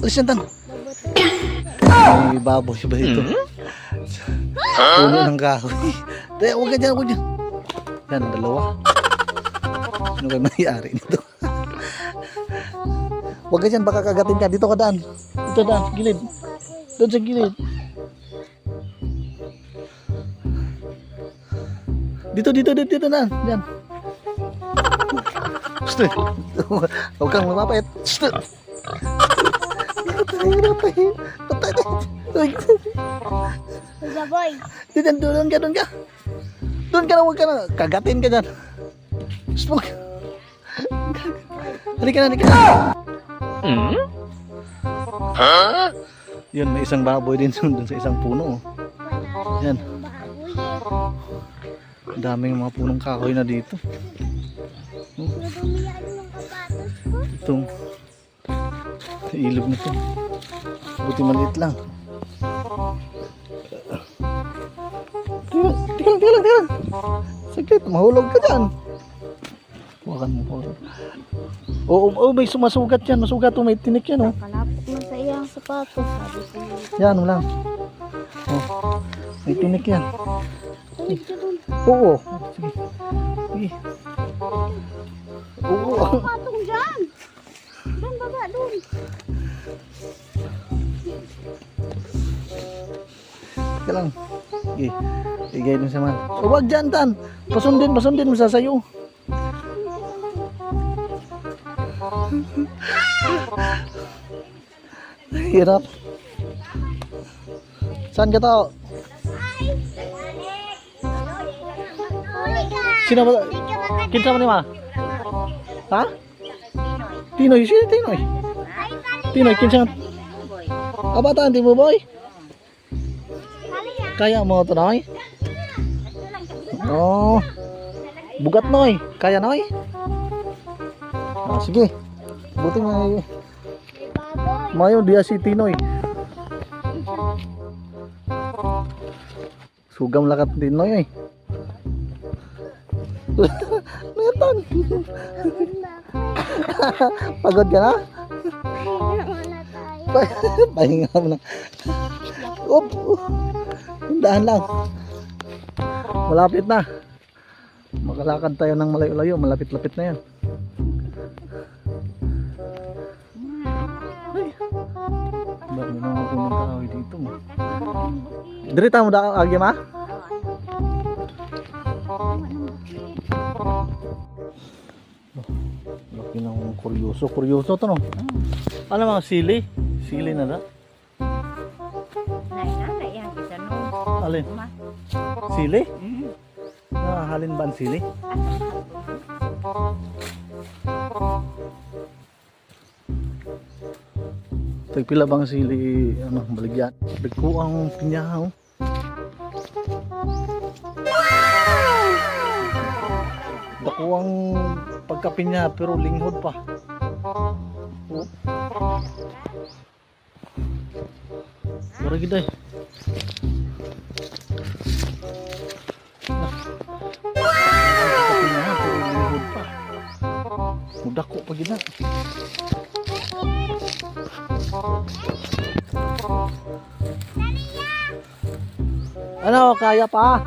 Alis yan, Tan. May baboy ba ito? Puno ng kahoy. Daya, huwag ka dyan, huwag dyan. Yan, dalawa. Ano kayo mayari nito? Huwag ka dyan, baka kagatin ka. Dito ka daan. Dito daan, sa gilid. Doon sa gilid. Dito daan. Yan. Gusto. Huwag kang lumapit. Gusto. Baboy. Doon ka. Doon ka na, huwag ka na. Kagatin ka dyan. Gusto mo. Halika na. Yun, may isang baboy din doon sa isang puno. Yan. Ang daming mga punong kahoy na dito. Itong ilog na ito. Buti maliit lang. Tingnan. Saglit, mahulog ka dyan. Huwakan mo. Oo, may sumasugat yan. Masugat o may tinik yan. Kalapot mo sa iyang sapatos. Sabi ko. Yan, wala. Oh, may tinik yan. Tulig ka dun. Oo. Sige. Oo. Patong dyan. Dun, baba, dun. Teka lang. Sige. Igay dun sa man. Huwag dyan, Tan. Pasundin mo sa sayo. Hirap. Saan ka tao? Sino ba? Kinsa mo ni ma? Ha? Tinoy, sino Tinoy? Tinoy, kinsa? Abata, hindi mo boy? Kaya mo ito, Noy? Oh. Bugat, Noy. Kaya, Noy? Ah, sige. Buti mayo dia si Tinoy. Sugam lakat Tinoy eh. Netan. Pagod ka na? Pahinga mo na. Op. Dahan lang. Malapit na. Makalakad tayo ng malayo-layo. Malapit-lapit na yan. Dami na mga punong kahoy dito. Dirita mo da agi ma? Laki ng kuryoso to no. Ano mga sili? Sili na da? Nay, yan kita no. Alin? Sili? Halin ba ang sili? Tagpila bang sili ano baligyan? Dagko ang pinyahaw. Dako ang pagkapinya pero linghod pa. Oh. Mura gid ay. Pagkapinya pero linghod pa. Mudako pa gid na. Ano, kaya pa?